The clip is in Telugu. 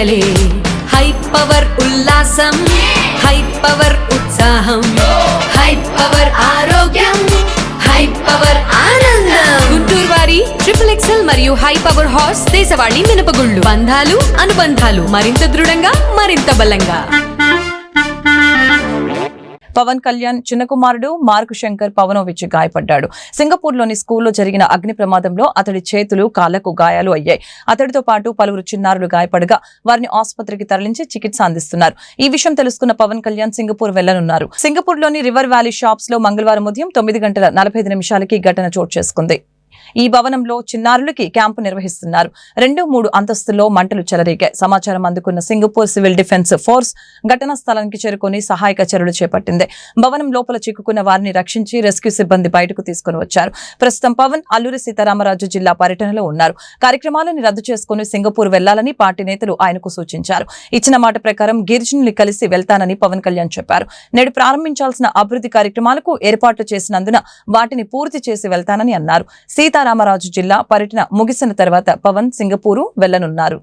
పండగలే హై పవర్ ఉల్లాసం హై పవర్ ఉత్సాహం హై పవర్ ఆరోగ్యం హై పవర్ ఆనందం గుంటూరు వారి XXL మరియు హై పవర్ హార్స్ దేశవాళీ మినపగుళ్ళు బంధాలు అనుబంధాలు మరింత దృఢంగా మరింత బలంగా. పవన్ కళ్యాణ్ చిన్న కుమారుడు మార్క్ శంకర్ పవనోవిచ్ గాయపడ్డాడు. సింగపూర్లోని స్కూల్లో జరిగిన అగ్ని ప్రమాదంలో అతడి చేతులు కాళ్లకు గాయాలు అయ్యాయి. అతడితో పాటు పలువురు చిన్నారులు గాయపడగా వారిని ఆసుపత్రికి తరలించి చికిత్స అందిస్తున్నారు. ఈ విషయం తెలుసుకున్న పవన్ కళ్యాణ్ సింగపూర్ వెళ్లనున్నారు. సింగపూర్లోని రివర్ వ్యాలీ షాప్స్ లో మంగళవారం ఉదయం 9:45 ఘటన చోటు చేసుకుంది. ఈ భవనంలో చిన్నారులకి క్యాంపు నిర్వహిస్తున్నారు. 2-3 అంతస్తుల్లో మంటలు చెలరేగాయి. సమాచారం అందుకున్న సింగపూర్ సివిల్ డిఫెన్స్ ఫోర్స్ ఘటనా స్థలానికి చేరుకుని సహాయక చర్యలు చేపట్టింది. భవనం లోపల చిక్కుకున్న వారిని రక్షించి రెస్క్యూ సిబ్బంది బయటకు తీసుకుని వచ్చారు. ప్రస్తుతం పవన్ అల్లూరి సీతారామరాజు జిల్లా పర్యటనలో ఉన్నారు. కార్యక్రమాలను రద్దు చేసుకుని సింగపూర్ వెళ్లాలని పార్టీ నేతలు ఆయనకు సూచించారు. ఇచ్చిన మాట ప్రకారం గిరిజనుల్ని కలిసి వెళ్తానని పవన్ కళ్యాణ్ చెప్పారు. నేడు ప్రారంభించాల్సిన అభివృద్ధి కార్యక్రమాలకు ఏర్పాట్లు చేసినందున వాటిని పూర్తి చేసి వెళ్తానని అన్నారు. సీతారామరాజు జిల్లా పర్యటన ముగిసిన తర్వాత పవన్ సింగపూరు వెళ్లనున్నారు.